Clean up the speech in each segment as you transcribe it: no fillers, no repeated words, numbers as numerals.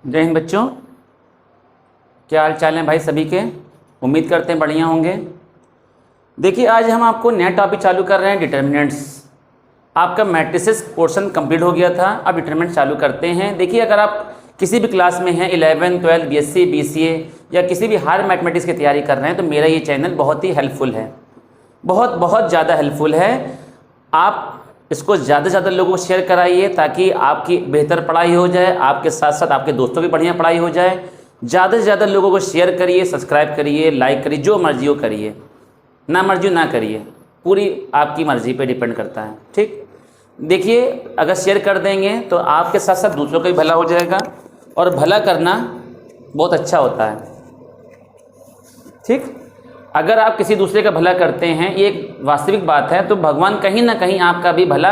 जय हिंद बच्चों, क्या हाल चाल हैं भाई सभी के। उम्मीद करते हैं बढ़िया होंगे। देखिए, आज हम आपको नया टॉपिक चालू कर रहे हैं, डिटर्मिनेंट्स। आपका मैट्रिसेस पोर्शन कंप्लीट हो गया था, अब डिटर्मिनेंट्स चालू करते हैं। देखिए, अगर आप किसी भी क्लास में हैं, 11, 12, बीएससी, बीसीए या किसी भी हायर मैथमेटिक्स की तैयारी कर रहे हैं, तो मेरा ये चैनल बहुत ही हेल्पफुल है, बहुत बहुत ज़्यादा हेल्पफुल है। आप इसको ज़्यादा से ज़्यादा लोगों को शेयर कराइए ताकि आपकी बेहतर पढ़ाई हो जाए, आपके साथ साथ आपके दोस्तों की बढ़िया पढ़ाई हो जाए। ज़्यादा से ज़्यादा लोगों को शेयर करिए, सब्सक्राइब करिए, लाइक करिए, जो मर्जी हो करिए, ना मर्जी ना करिए, पूरी आपकी मर्ज़ी पे डिपेंड करता है। ठीक, देखिए, अगर शेयर कर देंगे तो आपके साथ साथ दूसरों का भी भला हो जाएगा, और भला करना बहुत अच्छा होता है। ठीक, अगर आप किसी दूसरे का भला करते हैं, ये एक वास्तविक बात है, तो भगवान कहीं ना कहीं आपका भी भला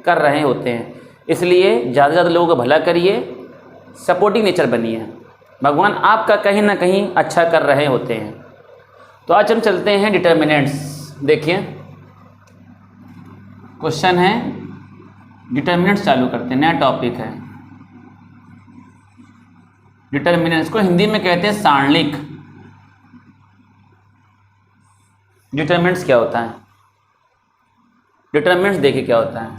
कर रहे होते हैं। इसलिए ज़्यादा से ज़्यादा लोगों का भला करिए, सपोर्टिव नेचर बनिए, भगवान आपका कहीं ना कहीं अच्छा कर रहे होते हैं। तो आज हम चलते हैं डिटर्मिनेंट्स। देखिए, क्वेश्चन है, डिटर्मिनेंट्स चालू करते हैं, नया टॉपिक है। डिटर्मिनेंट्स को हिंदी में कहते हैं सारणिक। डिटर्मिनेंट्स क्या होता है? डिटर्मिनेंट्स देखिए क्या होता है।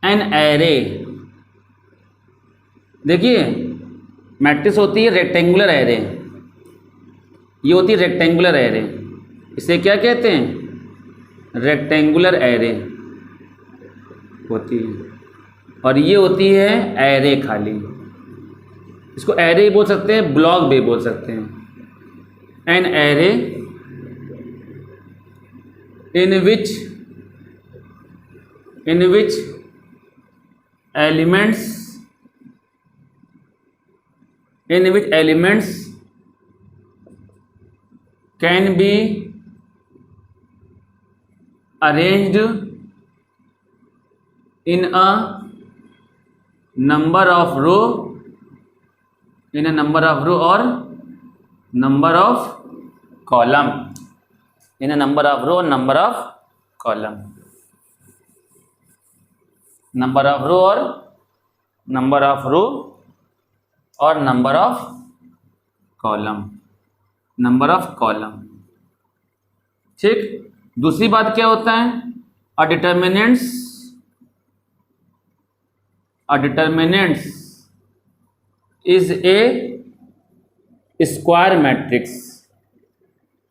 एन एरे, देखिए मैट्रिक्स होती है रेक्टेंगुलर एरे, ये होती है रेक्टेंगुलर एरे। इसे क्या कहते हैं? रेक्टेंगुलर एरे होती है। और ये होती है एरे खाली। इसको एरे बोल सकते हैं, ब्लॉक भी बोल सकते हैं। An array in which elements can be arranged in a number of row or number of column, in a number of row, number of column, number of row और number of row और number of column, number of column। ठीक, दूसरी बात क्या होता है? a determinants is a square matrix.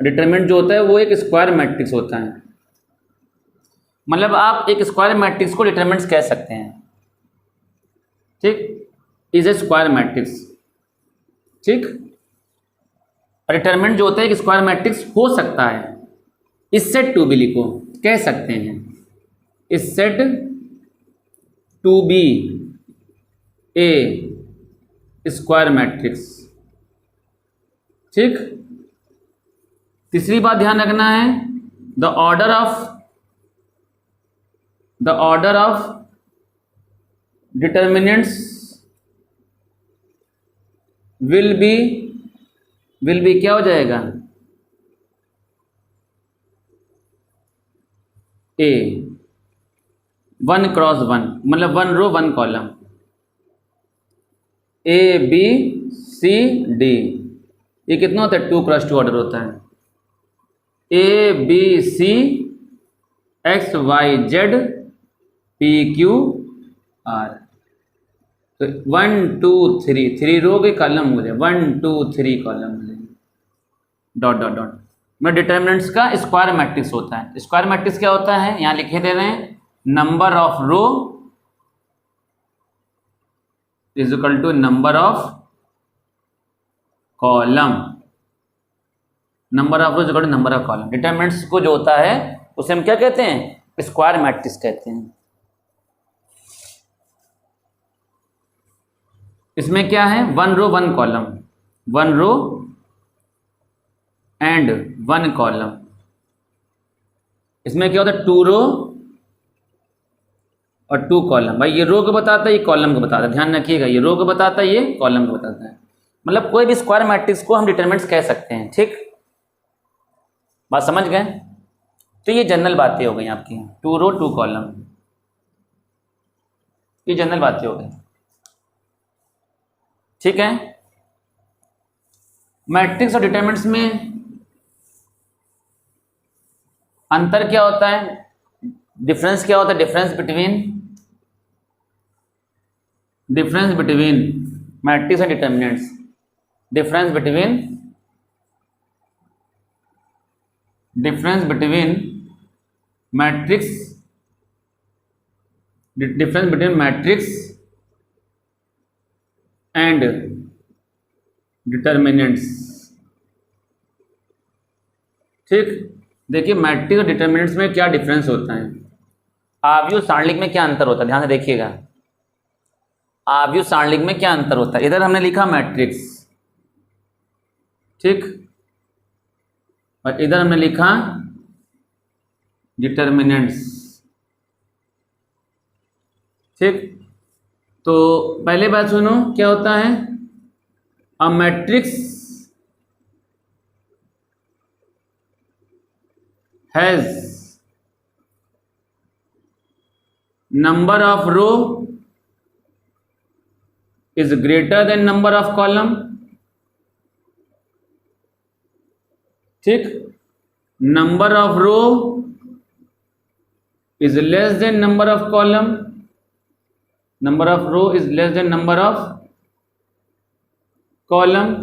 Determinant जो होता है वो एक स्क्वायर मैट्रिक्स होता है। मतलब आप एक स्क्वायर मैट्रिक्स को डिटरमिनेंट्स कह सकते हैं। ठीक, इज ए स्क्वायर मैट्रिक्स। ठीक, डिटरमिनेंट जो होता है एक स्क्वायर मैट्रिक्स हो सकता है। इस सेट टू बी लिखो, कह सकते हैं इस set to be A square matrix. ठीक, तीसरी बात ध्यान रखना है, the order of determinants will be क्या हो जाएगा? ए 1 क्रॉस 1, मतलब 1 row 1 column, A B C D. ये कितना होता है? 2 क्रॉस 2 ऑर्डर होता है। A B C X Y Z P Q R. तो 1 2 3 रो के कॉलम हो जाए, 1 2 3 कॉलम हो जाए, डॉट डॉट डॉट। मैं डिटर्मिनेंट्स का स्क्वायर मैट्रिक्स होता है। स्क्वायर मैट्रिक्स क्या होता है? यहाँ लिखे दे रहे हैं, number of row is equal to number of column, number of row is equal to number of column. Determinants को जो होता है उसे हम क्या कहते हैं? स्क्वायर मैट्रिक्स कहते हैं। इसमें क्या है? 1 row 1 column, 1 row and 1 column. इसमें क्या होता है? 2 रो और 2 कॉलम। भाई ये रो को बताता है, ये कॉलम को बताता है, ध्यान रखिएगा, ये रो को बताता है, ये कॉलम को बताता है। मतलब कोई भी स्क्वायर मैट्रिक्स को हम डिटरमिनेंट्स कह सकते हैं। ठीक, बात समझ गए? तो ये जनरल बातें हो गई आपकी, 2 रो 2 कॉलम, ये जनरल बातें हो गई। ठीक है। मैट्रिक्स और डिटरमिनेंट्स में अंतर क्या होता है, डिफरेंस क्या होता है? Difference between matrix and determinants, difference between matrix and determinants. ठीक, देखिए मैट्रिक्स और डिटरमिनेंट्स में क्या डिफरेंस होता है, आव्यूह सारणिक में क्या अंतर होता है, ध्यान से देखिएगा। आव्यूह सारणिक में क्या अंतर होता है, इधर हमने लिखा मैट्रिक्स, ठीक, और इधर हमने लिखा डिटरमिनेंट्स, ठीक। तो पहले बात सुनो, क्या होता है, a matrix has number of row is greater than number of column, ठीक, number of row is less than number of column, number of row is less than number of column,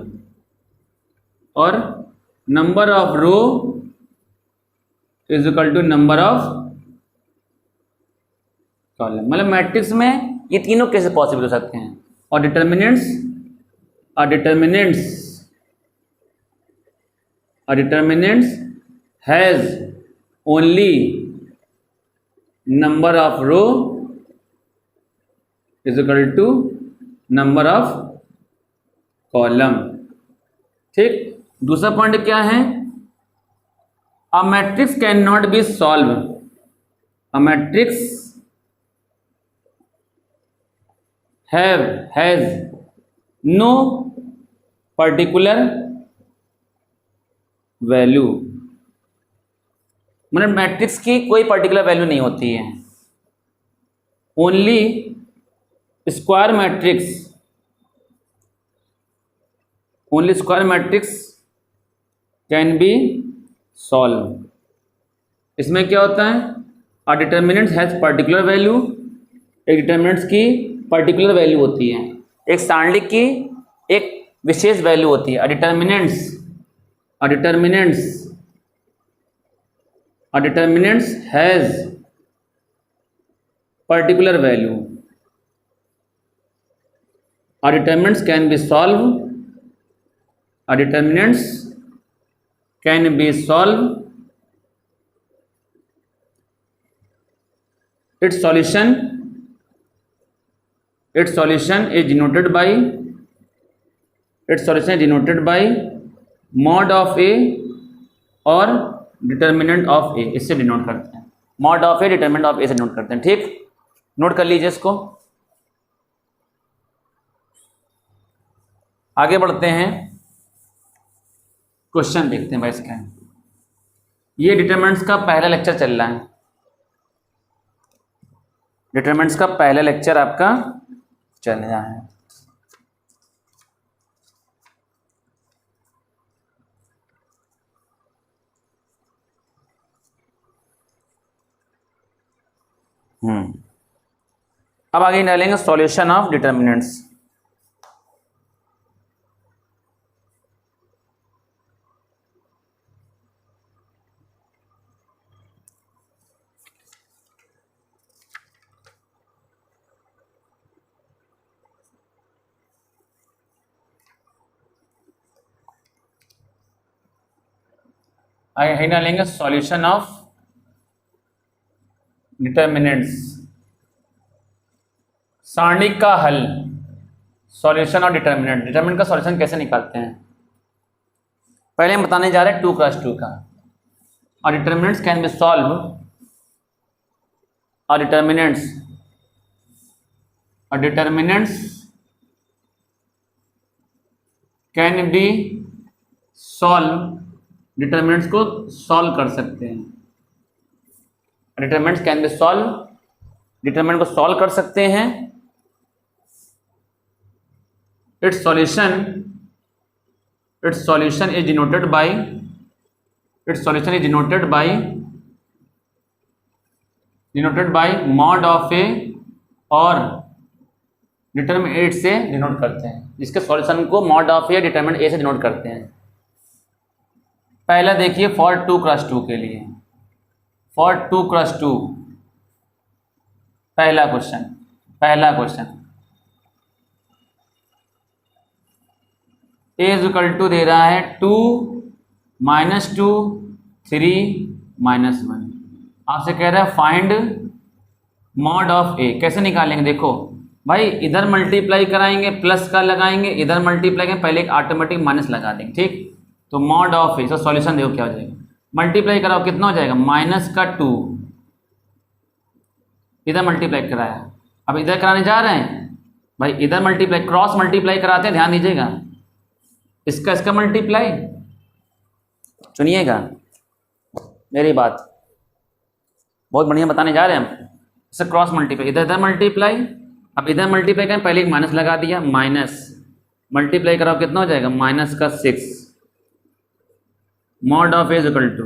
और number of row is equal to number of column। मतलब matrix में ये तीनों कैसे possible हो सकते हैं, और determinants has only number of row is equal to number of column, ठीक। दूसरा पॉइंट क्या है, a matrix can not be solve, a matrix has no particular value, मतलब मैट्रिक्स की कोई पर्टिकुलर वैल्यू नहीं होती है, only square matrix can be solve. इसमें क्या होता है, a determinant has particular value, एक डिटरमिनेंट्स की पर्टिकुलर वैल्यू होती है, एक सारणिक की एक विशेष वैल्यू होती है। Determinants has particular value, determinants can be solve, determinants can be solve, its solution is denoted by mod of a और डिटरमिनेंट ऑफ ए, इससे डिनोट करते हैं, mod of A determinant of A से denote करते हैं, ठीक। Note कर लीजिए इसको। आगे बढ़ते हैं, क्वेश्चन देखते हैं भाई इसका। ये डिटरमिनेंट्स का पहला लेक्चर चल रहा है, डिटरमिनेंट्स का पहला लेक्चर आपका चल रहा है। अब आगे डालेंगे सॉल्यूशन ऑफ डिटरमिनेंट्स। आगे डालेंगे सॉल्यूशन ऑफ डिटरमिनेंट्स, सारणिक का हल, सॉल्यूशन ऑफ डिटरमिनेंट का सॉल्यूशन कैसे निकालते हैं। पहले हम बताने जा रहे हैं 2x2 का, और डिटरमिनेंट्स कैन बी सॉल्व, और determinants can be solve, determinants को सॉल्व कर सकते हैं, determinants can be solve, determinant को सॉल्व कर सकते हैं, its solution is denoted by mod of a और डिटरमिनेंट से डिनोट करते हैं, जिसके सॉल्यूशन को mod of A determinant A से डिनोट करते हैं। पहला देखिए फॉर 2x2 के लिए, फॉर 2x2 पहला question A is equal to दे रहा है 2 -2 3 -1। आपसे कह रहा है फाइंड मॉड ऑफ ए। कैसे निकालेंगे? देखो भाई, इधर मल्टीप्लाई कराएंगे प्लस का लगाएंगे, इधर मल्टीप्लाई करेंगे, पहले एक ऑटोमेटिक माइनस लगा देंगे, ठीक। तो मॉड ऑफ ए, इसका सॉल्यूशन देखो क्या हो जाएगा। मल्टीप्लाई कराओ कितना हो जाएगा? -2, इधर मल्टीप्लाई कराया, अब इधर कराने जा रहे हैं भाई, इधर मल्टीप्लाई क्रॉस मल्टीप्लाई कराते हैं, ध्यान दीजिएगा, इसका मल्टीप्लाई, सुनिएगा मेरी बात, बहुत बढ़िया बताने जा रहे हैं हम। इससे क्रॉस मल्टीप्लाई, इधर मल्टीप्लाई, अब इधर मल्टीप्लाई करें, पहले एक माइनस लगा दिया, माइनस मल्टीप्लाई कराओ कितना हो जाएगा? -6 mod of is equal to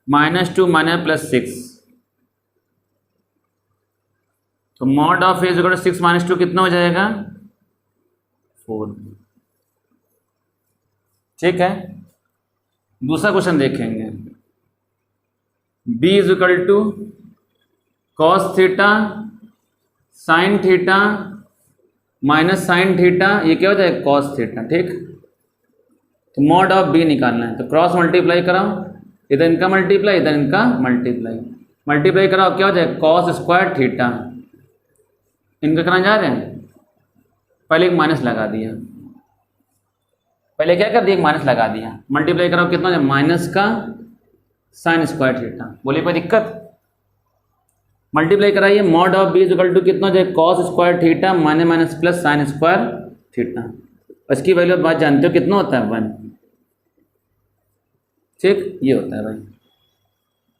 -2 +6, तो mod of is equal to 6 - 2 कितना हो जाएगा? 4। ठीक है, दूसरा क्वेश्चन देखेंगे। b is equal to cos theta sine theta minus sine theta, ये क्या हो जाएगा? कॉस थीटा, ठीक। तो मॉड ऑफ b निकालना है, तो क्रॉस मल्टीप्लाई कराओ, इधर इनका मल्टीप्लाई, इधर इनका मल्टीप्लाई कराओ, क्या हो जाएगा? कॉस स्क्वायर थीटा, इनका कराने जा रहे हैं, पहले एक माइनस लगा दिया, पहले क्या कर दिया? एक माइनस लगा दिया, मल्टीप्लाई कराओ कितना हो जाएगा? माइनस का साइन स्क्वायर थीटा। बोलिए कोई दिक्कत? मल्टीप्लाई कराइए, mod of B is equal to कितना हो जाएगा? Cos square theta minus plus sine square theta. इसकी वैल्यू बात जानते हो कितना होता है? 1, ठीक, ये होता है भाई।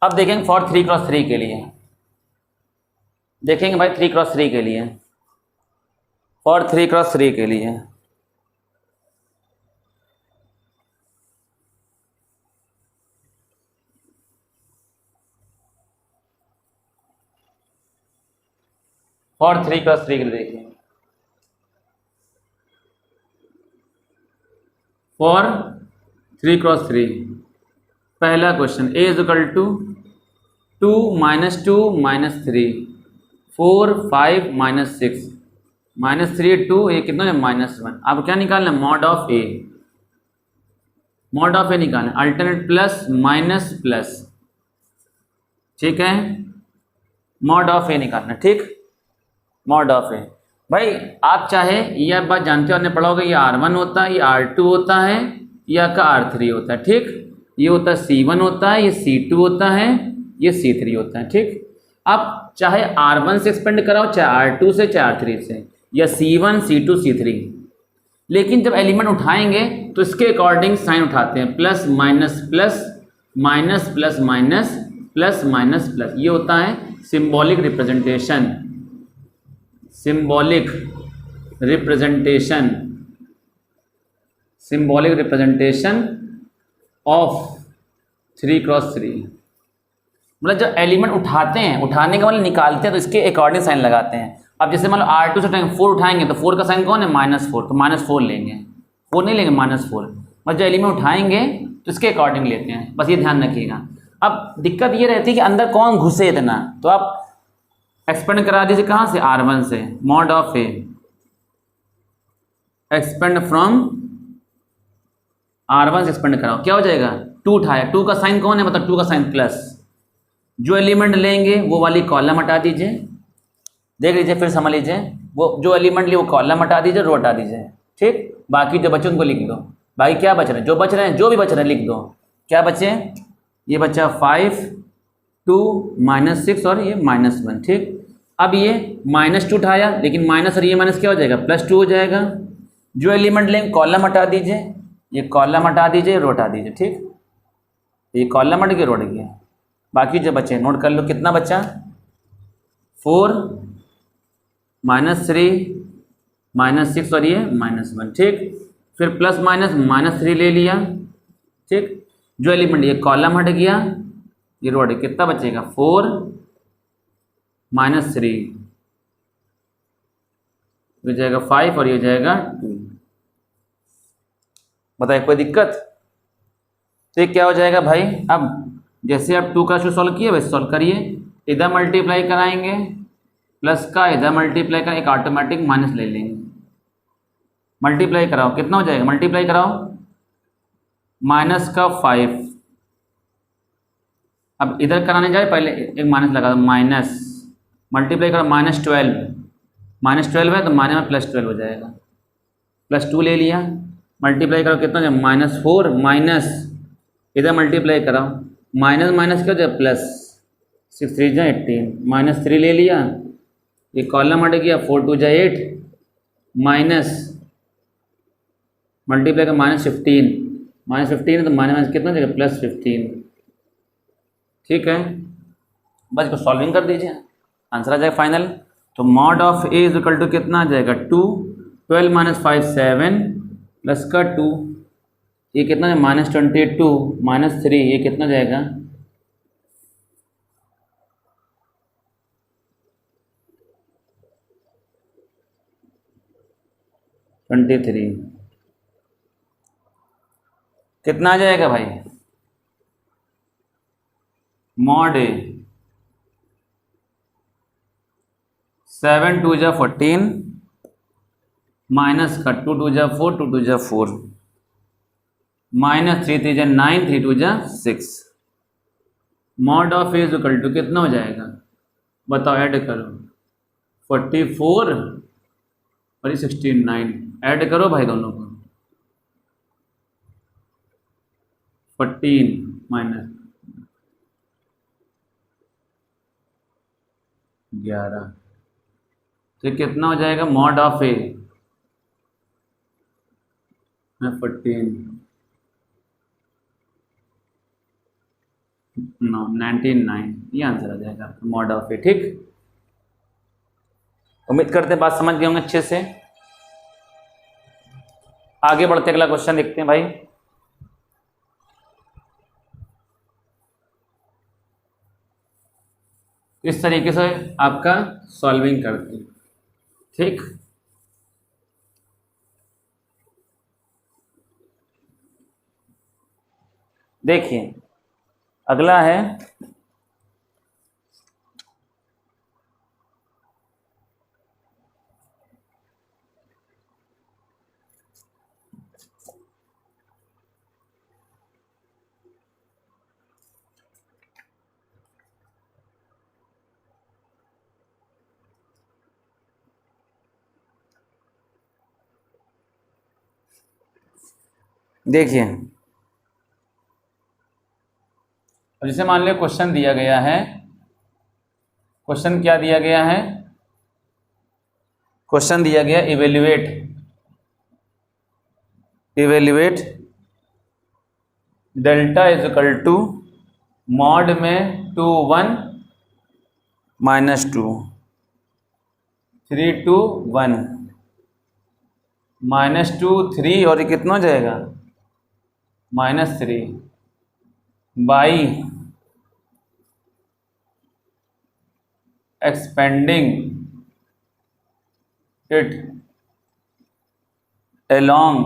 अब देखेंगे फॉर 3x3 के लिए, देखेंगे भाई 3x3 के लिए, फॉर 3x3 के लिए फॉर 3x3 के लिए देखिए, फॉर 3x3 पहला question A is equal to 2 - 2 -3 4 5 -6 -3 2, ये कितना है? -1। अब क्या निकालना है? Mod of A, mod of A निकालना, अल्टरनेट प्लस माइनस प्लस, ठीक है, मॉड ऑफ ए निकालना, ठीक, मॉड ऑफ ए। भाई आप चाहे ये आप बात जानते हो, आपने पढ़ा होगा, ये R1 होता है, ये R2 होता है, ये आपका R3 होता है, ठीक, ये होता है C1 होता है, ये C2 होता है, ये C3 होता है, ठीक। आप चाहे R1 से एक्सपेंड कराओ, चाहे R2 से, चाहे R3 से, या C1 C2 C3, लेकिन जब एलिमेंट उठाएंगे तो इसके अकॉर्डिंग साइन उठाते हैं, plus minus plus minus plus minus plus minus plus, ये होता है symbolic representation, symbolic representation of 3x3। मतलब जब एलिमेंट उठाते हैं, उठाने का मतलब निकालते हैं, तो इसके अकॉर्डिंग साइन लगाते हैं। अब जैसे मान लो R2 से 4 उठाएंगे, तो 4 का साइन कौन है? -4, तो -4 लेंगे, 4 नहीं लेंगे, -4। मतलब जब एलिमेंट उठाएंगे तो इसके अकॉर्डिंग लेते हैं, बस ये ध्यान रखिएगा। अब दिक्कत ये रहती है कि अंदर कौन घुसे इतना, तो आप एक्सपेंड करा दीजिए, कहाँ से? R1 से, mod of A expand from R1 से एक्सपेंड कराओ, क्या हो जाएगा? 2 उठाया, 2 का साइन कौन है? मतलब 2 का साइन प्लस, जो एलिमेंट लेंगे वो वाली कॉलम हटा दीजिए, देख लीजिए, फिर समझ लीजिए, वो जो एलिमेंट लिए वो कॉलम हटा दीजिए, रो हटा दीजिए, ठीक। बाकी जो बचे उनको लिख दो, बाकी क्या बच रहे हैं? जो बच रहे हैं, जो भी बच रहे हैं लिख दो। क्या बचे? ये बचा 5 2 -6 और ये -1, ठीक। अब ये -2 उठाया, लेकिन माइनस और ये माइनस क्या हो जाएगा? +2 हो जाएगा। जो एलिमेंट लेंगे कॉलम हटा दीजिए, ये कॉलम हटा दीजिए, रो हटा दीजिए, ठीक। ये कॉलम हट गया, रो हट गया, बाकी जो बचे नोट कर लो, कितना बचा? 4 -3 -6 और ये -1, ठीक। फिर प्लस माइनस -3 ले लिया, ठीक। जो एलिमेंट ये कॉलम हट गया, ये रो हट गया, कितना बचेगा 4 -3, ये जाएगा 5 और ये जाएगा 2। बताइए कोई दिक्कत? तो ये क्या हो जाएगा भाई, अब जैसे आप 2 का सॉल्व किए वैसे सॉल्व करिए। इधर मल्टीप्लाई कराएंगे प्लस का, इधर मल्टीप्लाई कर, एक ऑटोमेटिक माइनस ले लेंगे। मल्टीप्लाई कराओ, कितना हो जाएगा, मल्टीप्लाई कराओ, माइनस का 5। अब इधर कराने जाए पहले एक माइनस लगा दो, माइनस, मल्टीप्लाई करो -12 है तो माइनस में +12 हो जाएगा, +2 ले लिया। मल्टीप्लाई करो कितना हो जाए -4, माइनस इधर मल्टीप्लाई कराओ, माइनस माइनस क्या हो जाए प्लस, 6 3 जा 18, -3 ले लिया, ये कॉलम हट गया, 4 2 जा 8, माइनस मल्टीप्लाई का -15 है तो माइनस कितना हो जाएगा +15, ठीक है। बस इसको सॉल्विंग कर दीजिए, आंसर आ जाएगा फाइनल। तो mod of A is equal to कितना आ जाएगा 2, 12 - 5 7 प्लस का 2, ये कितना है -22 -3, ये कितना जाएगा 23, कितना आ जाएगा भाई मॉड ए, 7 2 जा 14 माइनस का 2 2 जा 4 2 2 जा 4 -3 3 जा 9 3 2 जा 6, mod of A is equal to कितना हो जाएगा बताओ, ऐड करो 44 और ये 69, ऐड करो भाई दोनों को, 14 माइनस 11, तो कितना हो जाएगा मॉड ऑफ ए 14 99, ये आंसर आ जाएगा मॉड ऑफ ए, ठीक। उम्मीद करते हैं बात समझ गए होंगे अच्छे से। आगे बढ़ते अगला क्वेश्चन देखते हैं भाई। इस तरीके से आपका सॉल्विंग करते हैं, ठीक। देखिए अगला है देखिए, अब जैसे मान लो क्वेश्चन दिया गया है, क्वेश्चन क्या दिया गया है, क्वेश्चन दिया गया evaluate delta is equal to mod में 2 1 -2 3 2 1 -2 3 और ये कितना हो जाएगा -3 by expanding it along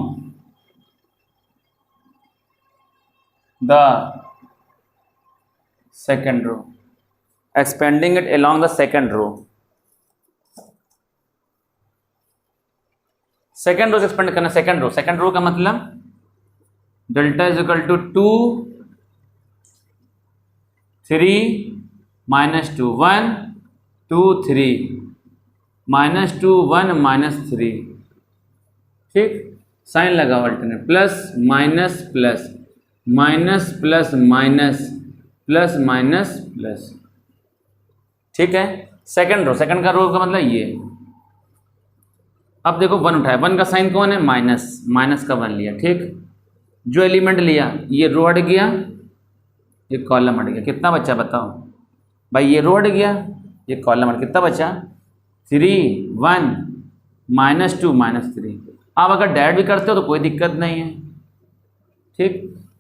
the second row, expanding it along the second row, second row से एक्सपेंड करना, सेकेंड रो का मतलब डेल्टा इज इक्वल टू 2 3 -2 1 2 3 -2 1 -3, ठीक। साइन लगा alternate, plus minus plus minus plus minus plus minus plus, ठीक है। Second का रो का मतलब ये। अब देखो 1 उठाया, 1 का साइन कौन है माइनस का 1 लिया, ठीक। जो एलिमेंट लिया ये रो हट गया, ये कॉलम हट गया, कितना बचा बताओ भाई, ये रो हट गया, ये कॉलम हट, कितना बचा 3 1 -2 -3। आप अगर डायरेक्ट भी करते हो तो कोई दिक्कत नहीं है, ठीक।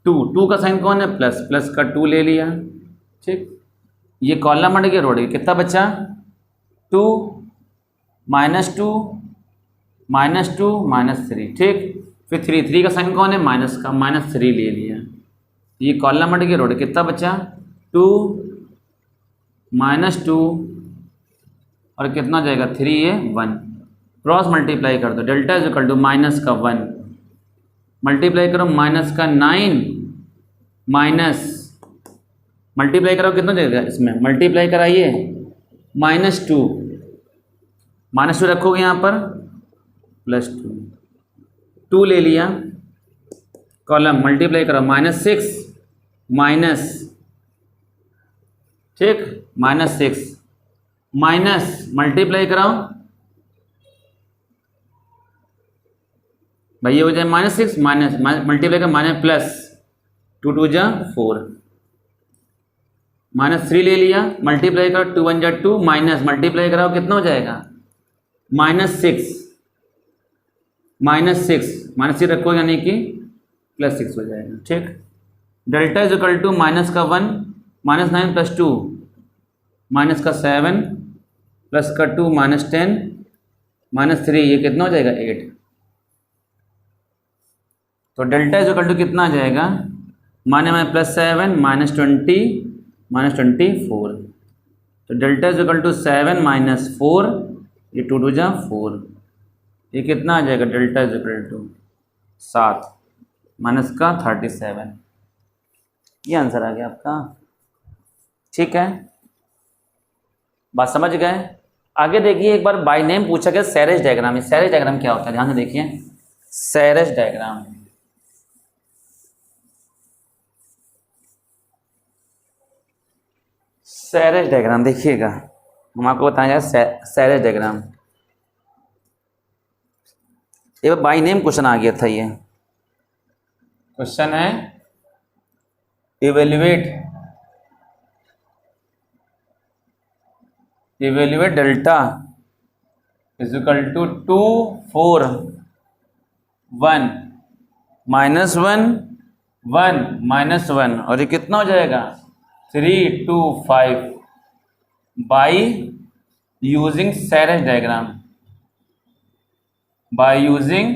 2 का साइन कौन है, प्लस, प्लस का 2 ले लिया, ठीक। ये कॉलम हट गया, रोड गया, कितना बचा 2 -2 -2 -3, ठीक। फिर 3 का साइन कौन है, माइनस का, -3 ले लिया। ये कॉलम हट गया, रोड कितना बचा 2 -2 और कितना हो जाएगा 3 है 1। क्रॉस मल्टीप्लाई कर दो, delta is equal to minus का 1 मल्टीप्लाई करो माइनस का 9 माइनस मल्टीप्लाई करो कितना देगा, इसमें मल्टीप्लाई कराइए -2 -2 रखोगे यहाँ पर +2 2 ले लिया, कॉलम मल्टीप्लाई करो -6 माइनस, ठीक, -6 माइनस मल्टीप्लाई कराओ भाई, ये हो जाए -6 माइनस मल्टीप्लाई कर माइनस प्लस 2 2 जा 4 -3 ले लिया, मल्टीप्लाई करो 2 1 जा 2 माइनस मल्टीप्लाई कराओ कितना हो जाएगा -6 -6 रखो यानी कि +6 हो जाएगा, ठीक। Delta is equal to minus का 1 -9 + 2 माइनस का 7 प्लस का 2 -10 -3 ये कितना हो जाएगा 8। तो डेल्टा इज इक्वल टू कितना आ जाएगा, माने में +7 -20 -24। तो डेल्टा इज इक्वल टू 7 - 4, ये 2 2 जा 4, ये कितना आ जाएगा delta is equal to 7 minus का 37। ये आंसर आ गया आपका, ठीक है, बात समझ गए। आगे देखिए, एक बार बाय नेम पूछा गया सैरेज डायग्राम। सैरेज डायग्राम क्या होता है, ध्यान से देखिए। सैरेज डायग्राम सैरेज डायग्राम देखिएगा, हम आपको बताएंगे सैरेज डायग्राम। एक बार बाय नेम क्वेश्चन आ गया था। ये क्वेश्चन है evaluate delta is equal to 2 4 1 -1 1 -1 और ये कितना हो जाएगा 3 2 5 by using Sarrus diagram, by using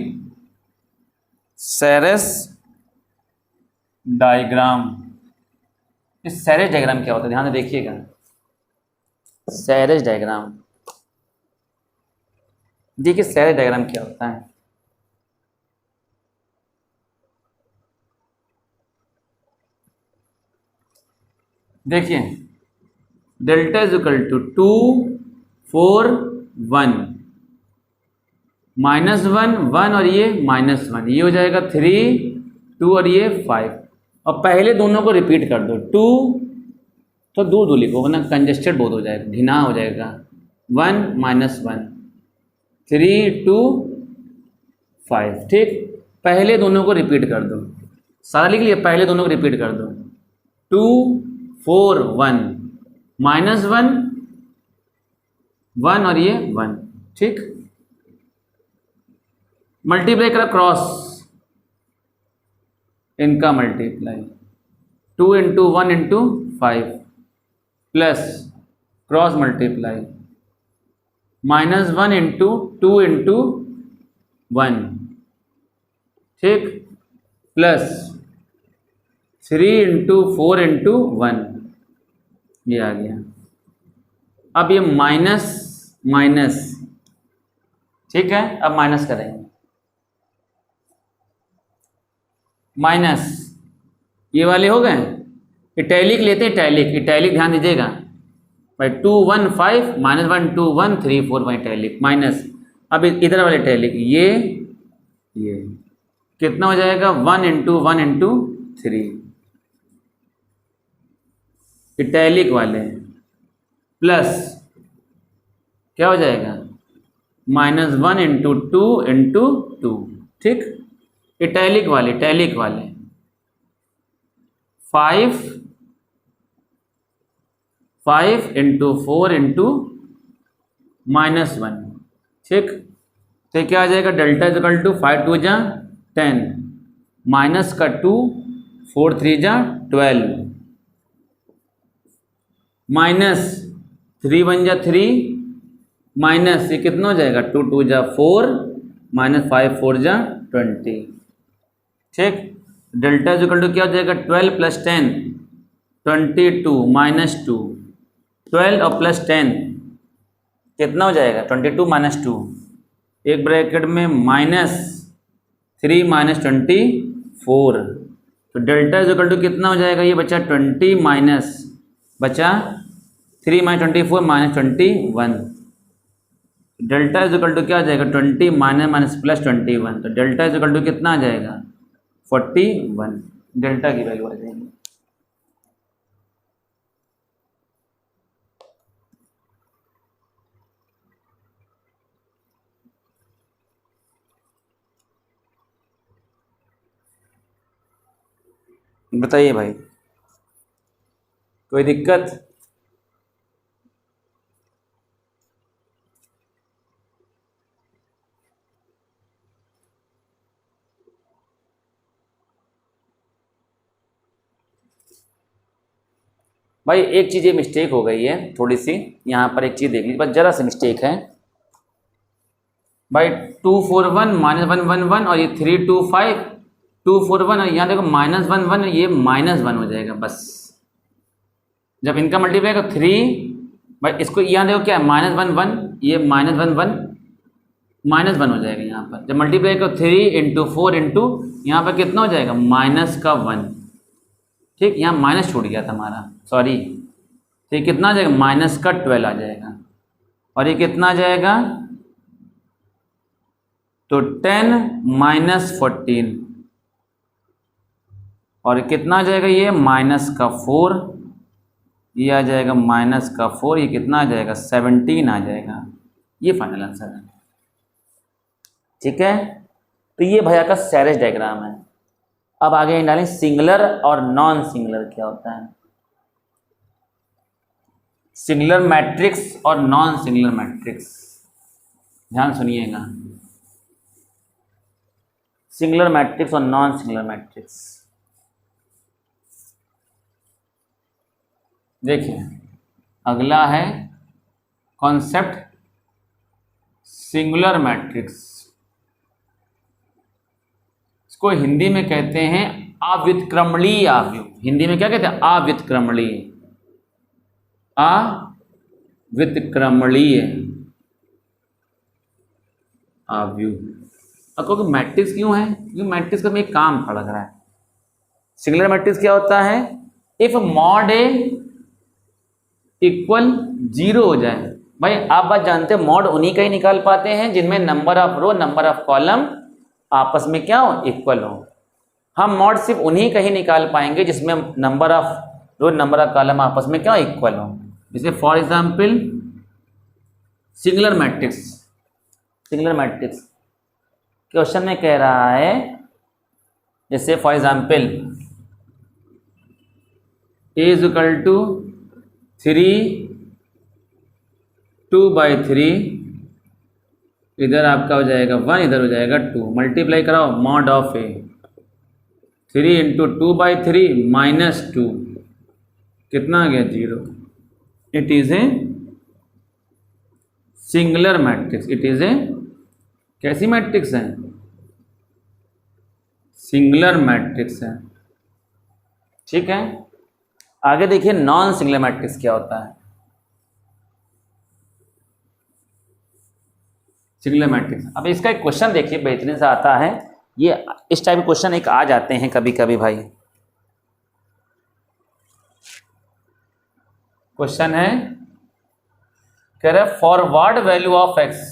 Sarrus diagram. इस सैरेज डायग्राम क्या होता है, ध्यान से देखिएगा। सैरेज डायग्राम देखिए, सैरेज डायग्राम क्या होता है। देखिए, डेल्टा इज इक्वल टू 2 4 1 -1 1 और ये -1, ये हो जाएगा 3 2 और ये 5। और पहले दोनों को रिपीट कर दो, 2 तो दूर लिखो वरना कंजेस्टेड बहुत हो जाएगा, घिना हो जाएगा। 1 -1 3 2 5, ठीक। पहले दोनों को रिपीट कर दो, सारा लिख लिया, पहले दोनों को रिपीट कर दो। 2 4 1 -1 1 और ये 1, ठीक। मल्टीप्लाई करा क्रॉस, इनका मल्टीप्लाई 2 × 1 × 5 प्लस क्रॉस मल्टीप्लाई -1 × 2 × 1, ठीक, प्लस 3 × 4 × 1, ये आ गया। अब ये माइनस माइनस, ठीक है, अब माइनस करेंगे, माइनस ये वाले हो गए। इटैलिक लेते हैं, इटैलिक ध्यान दीजिएगा भाई। 2 1 5 -1 2 1 3 4 1 इटैलिक माइनस। अब इधर वाले इटैलिक ये कितना हो जाएगा 1 × 1 × 3 इटैलिक वाले, प्लस क्या हो जाएगा -1 × 2 × 2, ठीक। इटैलिक वाले 5 × 4 × -1, ठीक। तो क्या आ जाएगा, डेल्टा इज इक्वल टू 5 2 जा 10 माइनस का 2 4 3 जा 12 माइनस 3 1 जा 3 माइनस ये कितना हो जाएगा 2 2 जा 4 माइनस 5 4 जा 20। ठीक, डेल्टा इज इक्वल टू क्या हो जाएगा 12 प्लस 10 22 माइनस 2 12 और प्लस 10 कितना हो जाएगा 22 माइनस 2 एक ब्रैकेट में माइनस 3 माइनस 24। तो डेल्टा इज इक्वल टू कितना हो जाएगा, ये बचा 20 माइनस बचा 3 minus 24 minus 21। Delta is equal to क्या आ जाएगा 20 माइनस माइनस प्लस 21। तो डेल्टा इज इक्वल टू कितना आ जाएगा 41 डेल्टा की वैल्यू आ जाएगी। बताइए भाई, कोई दिक्कत? भाई एक चीज़ ये मिस्टेक हो गई है थोड़ी सी, यहाँ पर एक चीज़ देख लीजिए, बस जरा सी मिस्टेक है भाई। 2 4 1 माइनस 1 1 1 और ये 3 2 5 2 4 1 और यहाँ देखो माइनस 1 1 ये माइनस 1 हो जाएगा बस। जब इनका मल्टीप्लाई करो 3 भाई इसको यहाँ देखो क्या है माइनस 1 1 ये माइनस 1 1 माइनस 1 हो जाएगा यहाँ पर। जब मल्टीप्लाई करो 3 इंटू 4 इंटू यहाँ पर कितना हो जाएगा माइनस का 1। ठीक, यहाँ माइनस छूट गया था हमारा, सॉरी। तो ये कितना आ जाएगा माइनस का 12 आ जाएगा और ये कितना आ जाएगा तो 10 माइनस 14 और कितना आ जाएगा ये माइनस का 4 ये आ जाएगा माइनस का 4 ये कितना आ जाएगा 17 आ जाएगा। ये फाइनल आंसर है। ठीक है, तो ये भैया का सैरेज डायग्राम है। अब आगे डालें सिंगुलर और नॉन सिंगुलर क्या होता है, सिंगुलर मैट्रिक्स और नॉन सिंगुलर मैट्रिक्स। ध्यान सुनिएगा, सिंगुलर मैट्रिक्स और नॉन सिंगुलर मैट्रिक्स। देखिए अगला है कॉन्सेप्ट सिंगुलर मैट्रिक्स। इसको हिंदी में कहते हैं अव्युत्क्रमणीय आव्यूह। हिंदी में क्या कहते हैं अव्युत्क्रमणीय, अव्युत्क्रमणीय आव्यूह। अब क्योंकि मैट्रिक्स क्यों है, क्योंकि मैट्रिक्स का एक काम खड़ा लग रहा है। सिंगुलर मैट्रिक्स क्या होता है, इफ मॉड ए इक्वल 0 हो जाए। भाई आप बात जानते हैं मॉड उन्हीं का ही निकाल पाते हैं जिनमें number of row number of column आपस में क्या हो इक्वल हो। हम मॉड सिर्फ उन्हीं का ही निकाल पाएंगे जिसमें number of row number of column आपस में क्या इक्वल हो। जैसे for example singular matrix, singular matrix question में कह रहा है, जैसे for example A is equal to 3 2/3, इधर आपका हो जाएगा 1 इधर हो जाएगा 2, मल्टीप्लाई कराओ mod of A 3 into 2/3 minus 2 कितना आ गया 0। It is a singular matrix. It is a कैसी मैट्रिक्स है, सिंगुलर मैट्रिक्स है। ठीक है, आगे देखिए नॉन सिंगुलर मैट्रिक्स क्या होता है। सिंगुलर मैट्रिक्स, अब इसका एक क्वेश्चन देखिए बेहतरीन सा आता है। ये इस टाइप के क्वेश्चन एक आ जाते हैं कभी कभी भाई। क्वेश्चन है कह रहा है for what value of X,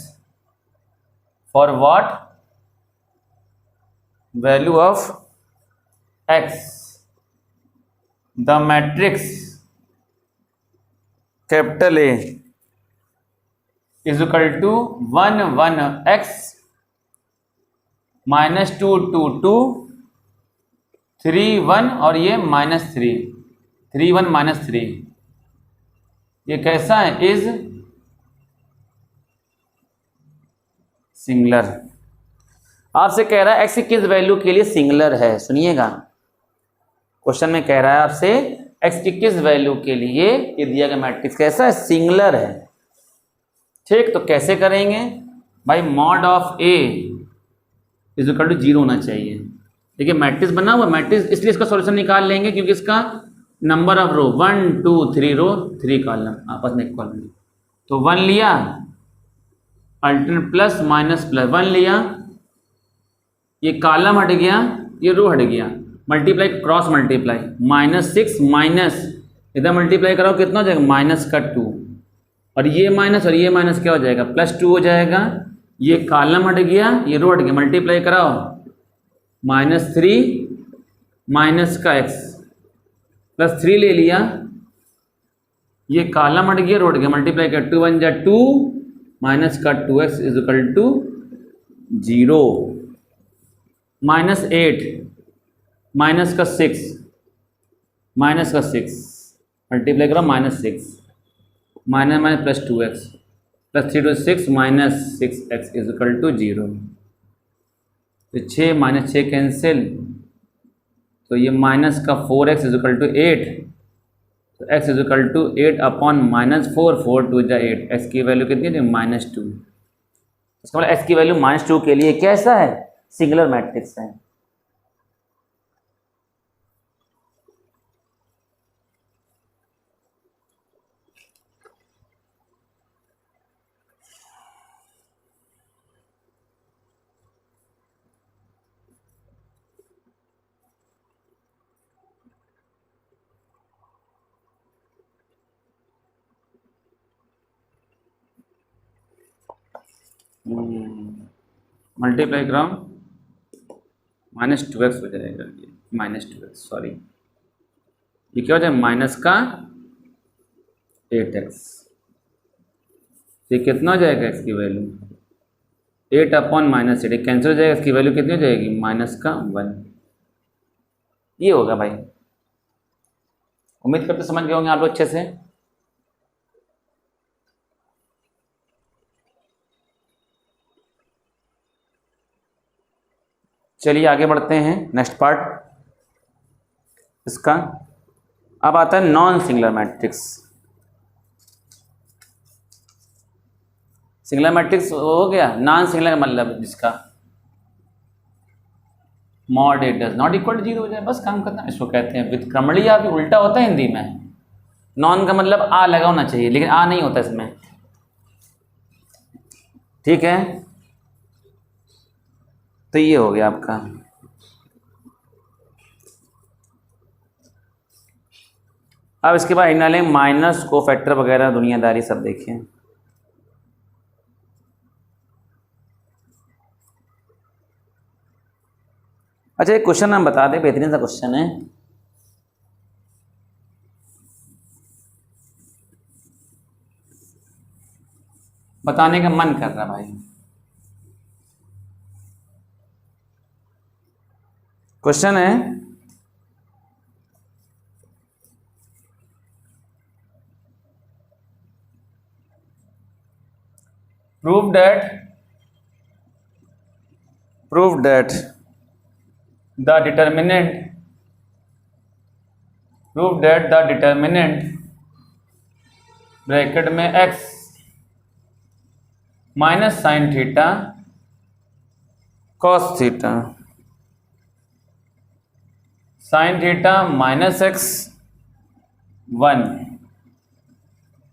for what value of X the matrix capital A is equal to 1 1 x minus 2 2 2 3 1 और ये माइनस 3 3 1 माइनस 3। ये कैसा है, इज सिंगुलर। आपसे कह रहा है एक्स किस वैल्यू के लिए सिंगुलर है, सुनिएगा क्वेश्चन में कह रहा है आपसे एक्स की किस वैल्यू के लिए ये दिया गया मैट्रिक्स कैसा है, सिंगुलर है। ठीक, तो कैसे करेंगे भाई, mod of A is equal to 0 होना चाहिए। देखिए मैट्रिक्स बना हुआ मैट्रिक्स, इसलिए इसका सॉल्यूशन निकाल लेंगे क्योंकि इसका number of row 1 2 3 row 3 column आपस में इक्वल है। तो 1 लिया, अल्टरनेट प्लस माइनस प्लस 1 लिया, ये कॉलम हट गया, ये रो हट गया, मल्टीप्लाई क्रॉस मल्टीप्लाई, -6 माइनस इधर मल्टीप्लाई कराओ कितना हो जाएगा, -2, और ये माइनस क्या हो जाएगा, +2 हो जाएगा। ये कॉलम हट गया, ये रो हट गया, मल्टीप्लाई कराओ, -3 माइनस का x +3 ले लिया, ये कॉलम हट गया, रो हट गया, मल्टीप्लाई कर 2 1 जा 2 माइनस का 2x is equal to 0, -8 minus का 6 मल्टीप्लाई करो, -6 minus minus +2x +3 to 6 -6x is equal to 0। तो 6 माइनस 6 कैंसिल, तो ये माइनस का 4x इज इक्वल टू 8, तो x is equal to 8 upon -4, 4 2 जा 8, x की वैल्यू कितनी है, -2। इसका मतलब x की वैल्यू -2 के लिए कैसा है, सिंगुलर मैट्रिक्स है। मल्टीप्लाई कराओ, -2x हो जाएगा, ये -2x सॉरी, ये क्या हो जाएगा, माइनस का 8x, ये कितना हो जाएगा, इसकी वैल्यू 8 अपॉन -8 कैंसिल हो जाएगा, इसकी वैल्यू कितनी हो जाएगी, -1। ये होगा भाई, उम्मीद करते समझ गए होंगे आप लोग अच्छे से। चलिए आगे बढ़ते हैं, नेक्स्ट पार्ट इसका। अब आता है non singular matrix. Singular matrix हो गया, नॉन सिंगुलर का मतलब जिसका mod A does not equal to 0 हो जाए, बस काम करना, इसको कहते हैं व्युत्क्रमणीय, या फिर उल्टा होता है हिंदी में। नॉन का मतलब आ लगा होना चाहिए, लेकिन आ नहीं होता इसमें, ठीक है। तो ये हो गया आपका। अब इसके बाद इग्नोरेंस माइनस को फैक्टर वगैरह दुनियादारी सब देखिए। अच्छा एक क्वेश्चन हम बता दें, बेहतरीन सा क्वेश्चन है। बताने का मन कर रहा भाई। क्वेश्चन है, prove that the determinant bracket में x minus sine theta cos theta sine theta minus x 1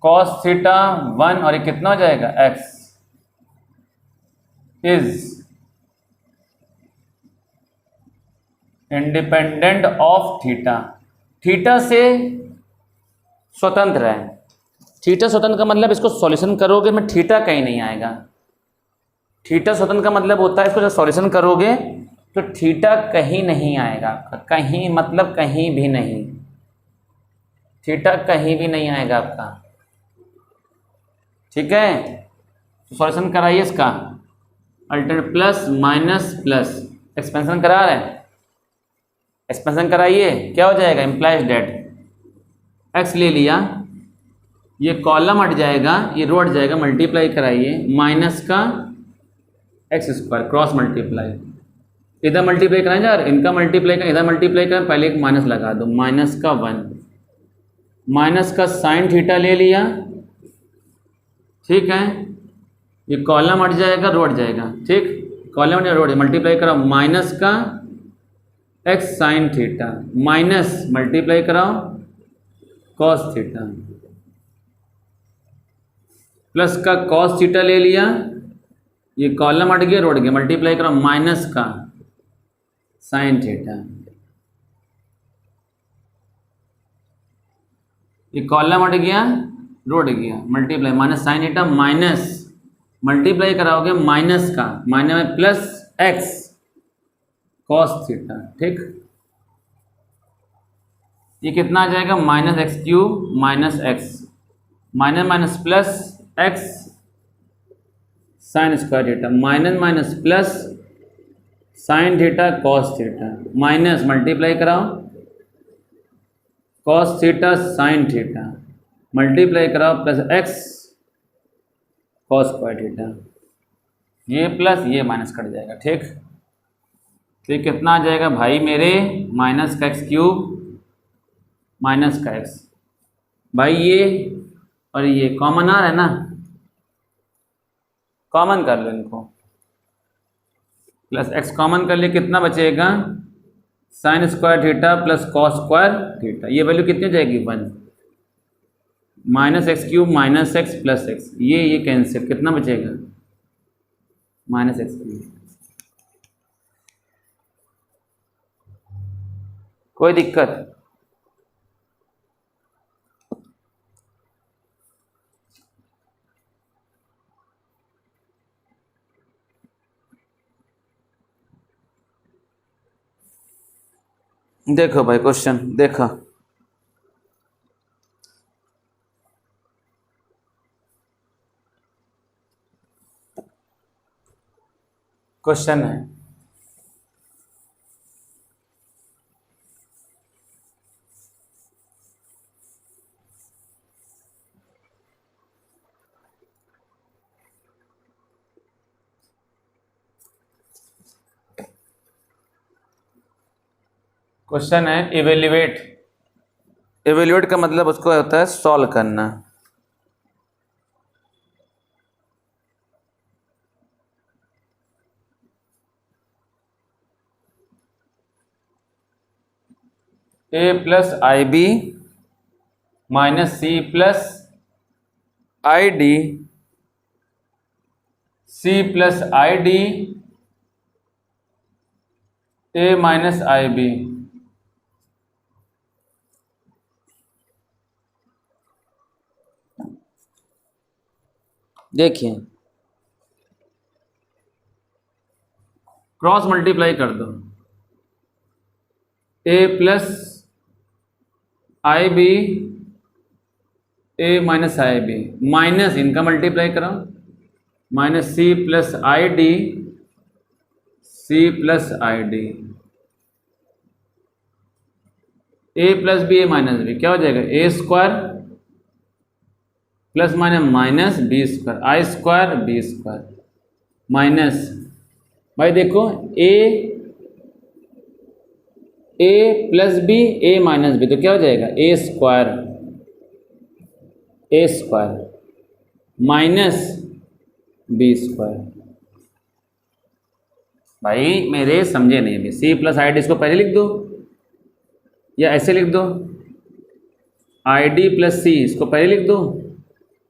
cos theta 1 और ये कितना हो जाएगा x is independent of theta. Theta से स्वतंत्र है। थीटा स्वतंत्र का मतलब इसको सॉल्यूशन करोगे में थीटा कहीं नहीं आएगा। थीटा स्वतंत्र का मतलब होता है इसको जब सॉल्यूशन करोगे तो थीटा कहीं नहीं आएगा। कहीं मतलब कहीं भी नहीं, थीटा कहीं भी नहीं आएगा आपका, ठीक है। तो सॉल्यूशन कराइए इसका, alternate plus minus plus expansion करा रहे हैं, एक्सपेंशन कराइए, क्या हो जाएगा इम्प्लाइज डेट एक्स ले लिया, ये कॉलम हट जाएगा, ये रो हट जाएगा, मल्टीप्लाई कराइए, माइनस का एक्स स्क्वायर क्रॉस मल्टीप्लाई, इधर मल्टीप्लाई कराएं यार, इनका मल्टीप्लाई करें, इधर मल्टीप्लाई करें, पहले एक माइनस लगा दो, माइनस का 1, माइनस का साइन थीटा ले लिया, ठीक है, ये कॉलम हट जाएगा, रो हट जाएगा, ठीक, कॉलम हट जाएगा, रो हट, मल्टीप्लाई कराओ माइनस का x sign theta, minus multiply कराओ कॉस थीटा, प्लस का कॉस थीटा ले लिया, ये कॉलम हट गया, रो हट गया, मल्टीप्लाई कराओ माइनस का साइन थीटा, ये कॉलम हट गया, रो हट गया, multiply minus sine theta, minus multiply कराओगे माइनस का, माइनस में प्लस एक्स कॉस थीटा, ठीक, ये कितना आ जाएगा minus x cube minus x, minus minus plus x sine square theta, minus minus plus sine theta cos theta, minus multiply कराओ cos theta sine theta, multiply कराओ plus x cos square theta, ये plus ये minus cut जाएगा, ठीक, तो ये कितना आ जाएगा भाई मेरे माइनस का एक्स क्यूब माइनस का एक्स, भाई ये और ये कॉमन आ रहा है ना, कॉमन कर लो इनको, प्लस एक्स कॉमन कर ले, कितना बचेगा sign square theta plus cos square theta, ये वैल्यू कितनी हो जाएगी 1, minus x cube minus x plus x, ये कैंसिल, कितना बचेगा माइनस एक्स क्यूब, कोई दिक्कत, देखो भाई क्वेश्चन देखो, क्वेश्चन है इवेल्युएट, इवेल्युएट का मतलब उसको होता है सॉल्व करना, A plus i B minus C plus i D, C plus i D A minus i B, देखिए क्रॉस मल्टीप्लाई कर दो, A plus i B A minus i B, minus इनका मल्टीप्लाई करो minus C plus i D, C plus i D, A plus B A minus B, क्या हो जाएगा A square plus minus minus B square, i square B square, minus भाई देखो ए plus B A minus B, तो क्या हो जाएगा A square minus B square, भाई मेरे समझे नहीं अभी, सी प्लस आई डी इसको पहले लिख दो या ऐसे लिख दो, आई डी प्लस सी इसको पहले लिख दो,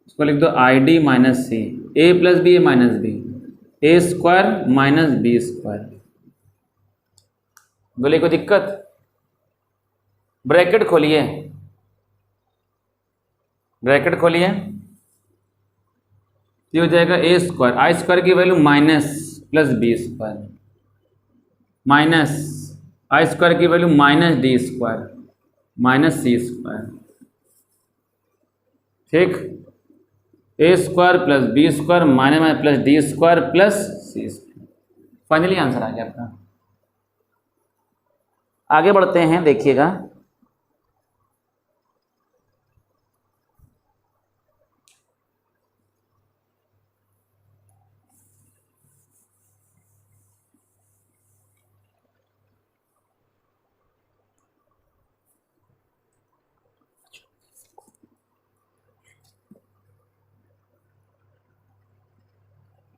इसको लिख दो I D minus C, A plus B A minus B, A square minus B square, बोले कोई दिक्कत, ब्रैकेट खोलिए, ब्रैकेट खोलिए, ये हो जाएगा ए स्क्वायर, आई स्क्वायर की value minus plus B square, minus i square की value minus D square minus C square, ठीक, A square plus B square minus minus plus D square plus C square, finally answer आ गया आपका। आगे बढ़ते हैं, देखिएगा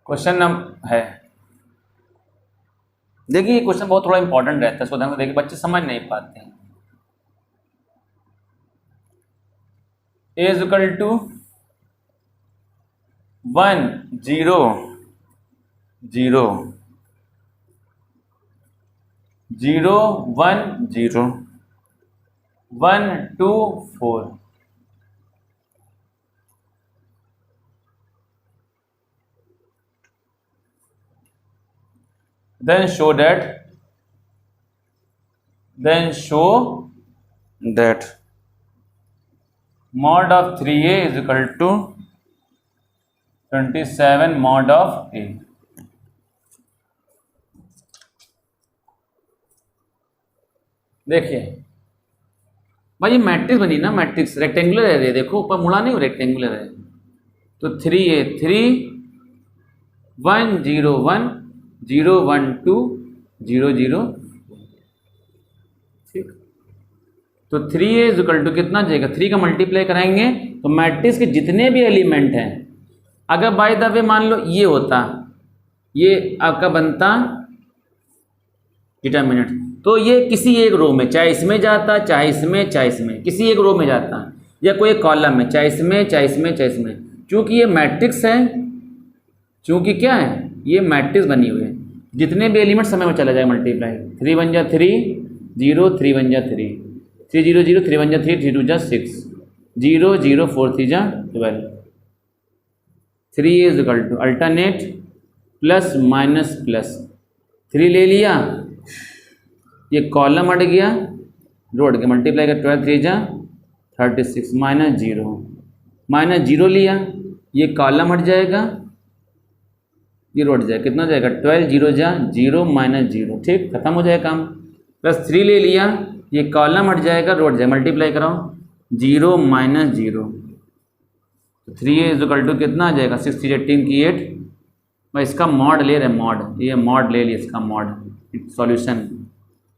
क्वेश्चन नंबर है, देखिए ये क्वेश्चन बहुत थोड़ा इंपॉर्टेंट रहता है, इसको ध्यान से देखिए, बच्चे समझ नहीं पाते हैं। ए is equal to 1 0 0 0 1 0 1 2 4, then show that mod of 3a is equal to 27 mod of a। देखिए भाई ये मैट्रिक्स बनी ना, मैट्रिक्स रेक्टेंगुलर है, देखो ऊपर मुड़ा नहीं, रेक्टेंगुलर है, तो 3a 3 1 0 1 0 1 2 0 0, ठीक। तो 3a इज इक्वल टू कितना जाएगा, 3 का मल्टीप्लाई कराएंगे तो मैट्रिक्स के जितने भी एलिमेंट हैं, अगर बाय द वे मान लो ये होता, ये आपका बनता डिटर्मिनेंट, तो ये किसी एक रो में, चाहे इसमें जाता, चाहे इसमें, चाहे इसमें, किसी एक रो में जाता, या कोई एक कॉलम में, चाहे इसमें, चाहे इसमें, चाहे इसमें। चूंकि ये मैट्रिक्स है, चूंकि क्या है, ये मैट्रिक्स बनी हुई है, जितने भी एलिमेंट समय में चला जाए मल्टीप्लाई, 3 1 जा 3 0 3 1 जा 3 3 0 0 3 1 जा 3 3 2 जा 6 0 0 4 3 जा 12। 3 is equal to alternate plus minus plus, 3 ले लिया, ये कॉलम हट गया, रो हट गया, मल्टीप्लाई कर 12 3 जा 36 माइनस जीरो लिया, ये कॉलम हट जाएगा, ये रो हट जाएगा, कितना जाएगा 12 0 जा 0 माइनस 0, ठीक, खत्म हो जाएगा काम। प्लस 3 ले लिया, ये कॉलम हट जाएगा, रो हट जाएगा, मल्टीप्लाई कराओ 0 माइनस 0, तो 3 इज इक्वल टू कितना आ जाएगा 6 3 18 की 8। मैं इसका मॉड ले रहे हैं, मॉड, ये मॉड ले लिया इसका मॉड, सॉल्यूशन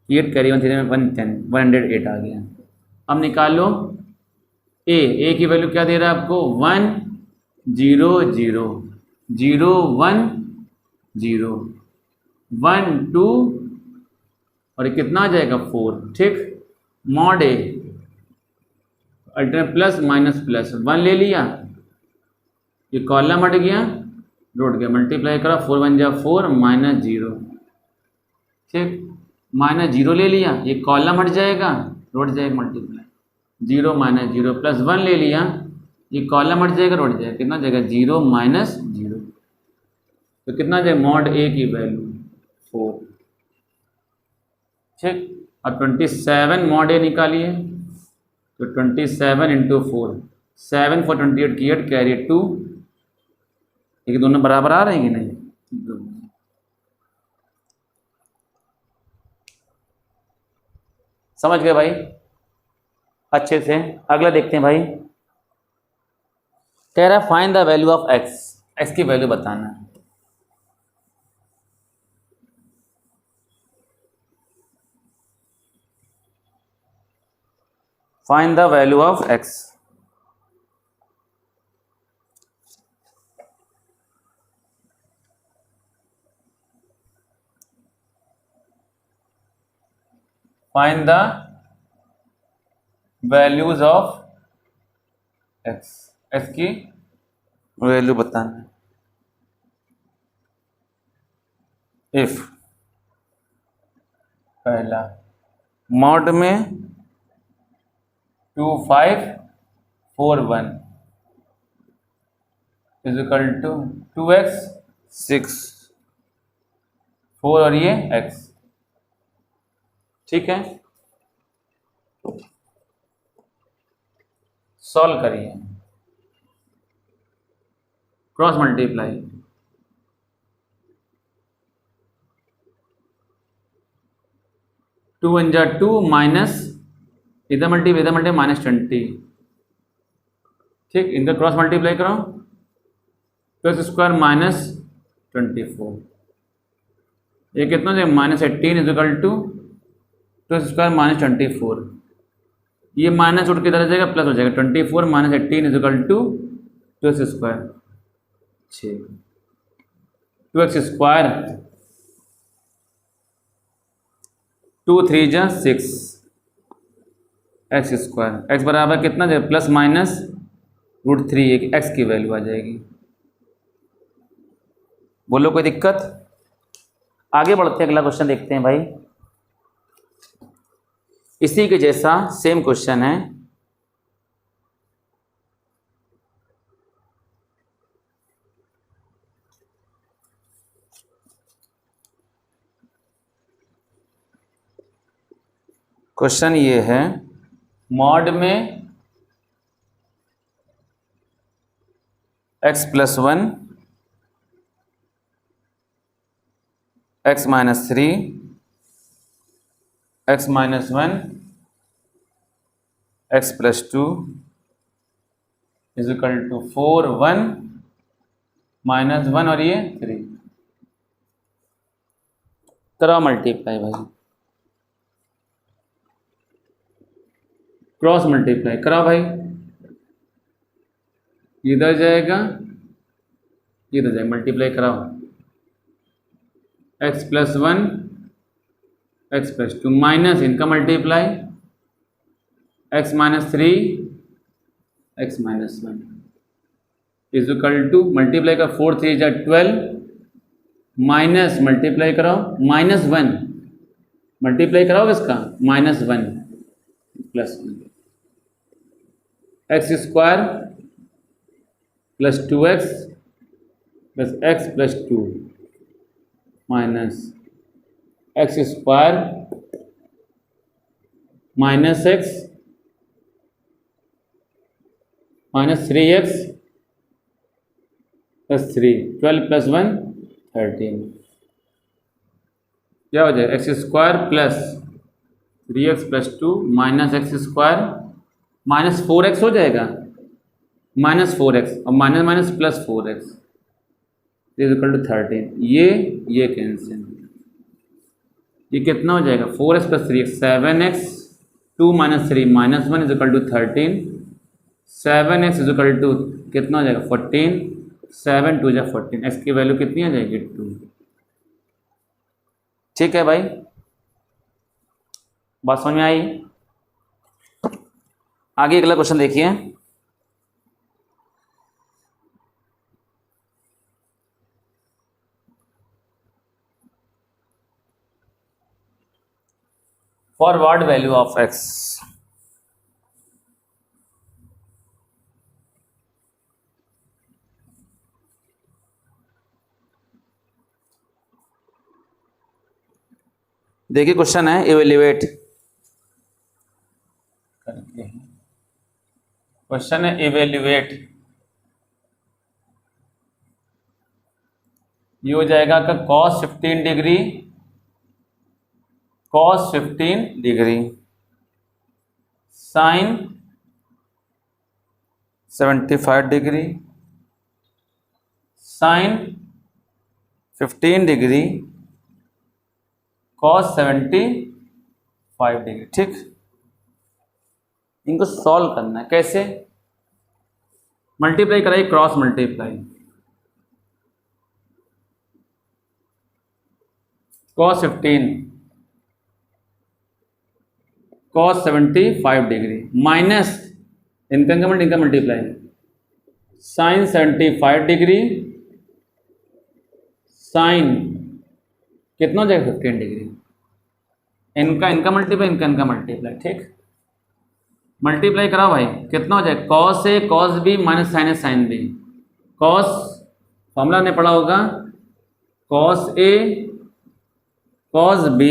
8 कैरी 1 3 में 110 108 आ गया। अब निकालो ए की वैल्यू क्या दे रहा है आपको 1 0 0 0 1 0 1 2 और ये कितना आ जाएगा 4, ठीक। मॉड ए अल्टरनेट प्लस माइनस प्लस 1 ले लिया, ये कॉलम हट गया, रोट गया, मल्टीप्लाई करा 4 1 जा 4 माइनस 0, ठीक, माइनस 0 ले लिया, ये कॉलम हट जाएगा, रोट जाएगा, मल्टीप्लाई 0 माइनस 0 प्लस 1 ले लिया, ये कॉलम हट जाएगा, रोट जाएगा, कितना जाएगा 0 माइनस 0, तो कितना जाएगा मॉड ए की वैल्यू 4, ठीक। अब 27 मॉड ए निकालिए, तो 27 इंटू 4 7 4 28 की 8 कैरी 2, ये दोनों बराबर आ रहे हैं कि नहीं, समझ गए भाई अच्छे से। अगला देखते हैं भाई, कह रहा है find the value of x, x की वैल्यू बताना है। Find the value of x, find the values of x, x की वैल्यू बताना है। इफ पहला मॉड में 2 5 4 1 इज इक्वल टू 2x 6 4 और ये x, ठीक है। सॉल्व करिए, क्रॉस मल्टीप्लाई, 2 1 जा 2 माइनस इधर मल्टीप्लाई माइनस 20, ठीक, इनका क्रॉस मल्टीप्लाई करो, प्लस स्क्वायर माइनस 24, ये कितना है minus 18 is equal two plus square minus 24, ये माइनस उठ के इधर आ जाएगा, प्लस हो जाएगा, 24 minus 18 is equal two plus square 6, 2x², 2 3 जा 6 x², x बराबर कितना जाए प्लस माइनस √3, एक x की वैल्यू आ जाएगी। बोलो कोई दिक्कत? आगे बढ़ते हैं, अगला क्वेश्चन देखते हैं भाई। इसी के जैसा सेम क्वेश्चन है। क्वेश्चन ये है, मॉड में x+1 x-3 x-1 x+2 is equal to 4 1 -1 और ये 3। करो मल्टीप्लाई भाई, क्रॉस मल्टीप्लाई करा भाई, इधर जाएगा इधर जाएगा, मल्टीप्लाई कराओ। x+1 x+2 माइनस इनका multiply x-3 x-1 is equal to multiply का 4 3 जा 12 माइनस मल्टीप्लाई कराओ -1 मल्टीप्लाई कराओ इसका -1 +1 x² + 2x + x+2 minus x² - x -3x + 3 12 + 1 13 क्या हो जाएगा x² + 3x + 2 -x² -4x हो जाएगा, -4x और minus +4x is equal to 13। ये कैंसिल, ये कितना हो जाएगा 4x + 3x 7x 2 - 3 -1 is equal to 13। 7x is equal to कितना हो जाएगा 14, 7 2 जा 14, x की वैल्यू कितनी आ जाएगी 2। ठीक है भाई, बात समझ में आई? आगे अगला क्वेश्चन देखिए। For what value of x, देखिए क्वेश्चन है इवेल्युएट करके, क्वेश्चन है इवेल्युएट, ये हो जाएगा का cos 15 degree sin 75 degree sin 15 degree cos 75 degree. ठीक, इनको सॉल्व करना है। कैसे? मल्टीप्लाई कराइए, cross multiply, cos 15 cos 75 degree minus इनका मल्टीप्लाई sin 75 डिग्री sin कितना हो जाएगा 15 डिग्री, इनका मल्टीप्लाई इनका मल्टीप्लाई। ठीक, मल्टीप्लाई कराओ भाई, कितना हो जाएगा cos A cos B minus sin A sin B। cos formula ने पढ़ा होगा, cos A cos B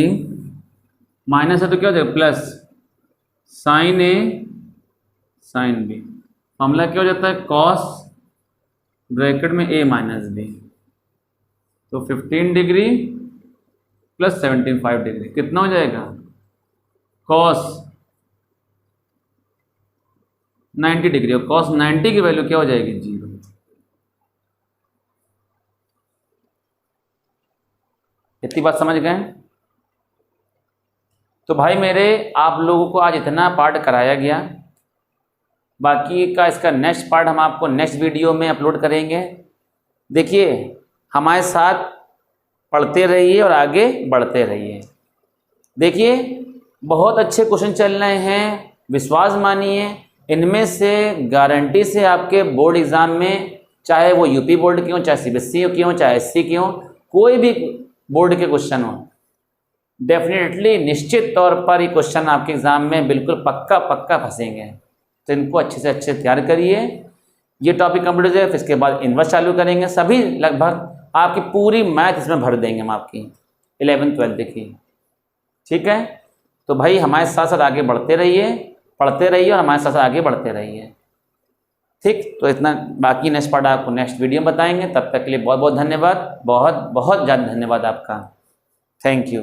minus है तो क्या हो जाएगा plus sin A sin B। Formula क्या हो जाता है cos ब्रैकेट में A माइनस B, तो 15 डिग्री प्लस 75 डिग्री कितना हो जाएगा cos 90 डिग्री, और cos 90 की वैल्यू क्या हो जाएगी 0। इतनी बात समझ गए? तो भाई मेरे आप लोगों को आज इतना पार्ट कराया गया, बाकी का इसका नेक्स्ट पार्ट हम आपको नेक्स्ट वीडियो में अपलोड करेंगे। देखिए हमारे साथ पढ़ते रहिए और आगे बढ़ते रहिए। देखिए बहुत अच्छे क्वेश्चन चल रहे हैं, विश्वास मानिए इनमें से गारंटी से आपके बोर्ड एग्ज़ाम में, चाहे वो यूपी बोर्ड के हों, चाहे सीबीएसई के हों, चाहे एससी के हों, कोई भी बोर्ड के क्वेश्चन हों, डेफिनेटली निश्चित तौर पर ये क्वेश्चन आपके एग्ज़ाम में बिल्कुल पक्का पक्का फंसेंगे। तो इनको अच्छे से अच्छे तैयार करिए। ये टॉपिक कंप्लीट हो जाए फिर इसके बाद इन्वर्स चालू करेंगे। सभी लगभग आपकी पूरी मैथ इसमें भर देंगे हम आपकी 11th-12th की। ठीक है, तो भाई हमारे साथ साथ आगे बढ़ते रहिए, पढ़ते रहिए और हमारे साथ साथ आगे बढ़ते रहिए। ठीक, तो इतना, बाकी नेक्स्ट पार्ट आपको नेक्स्ट वीडियो में बताएंगे। तब तक के लिए बहुत बहुत धन्यवाद, बहुत बहुत ज़्यादा धन्यवाद आपका। Thank you.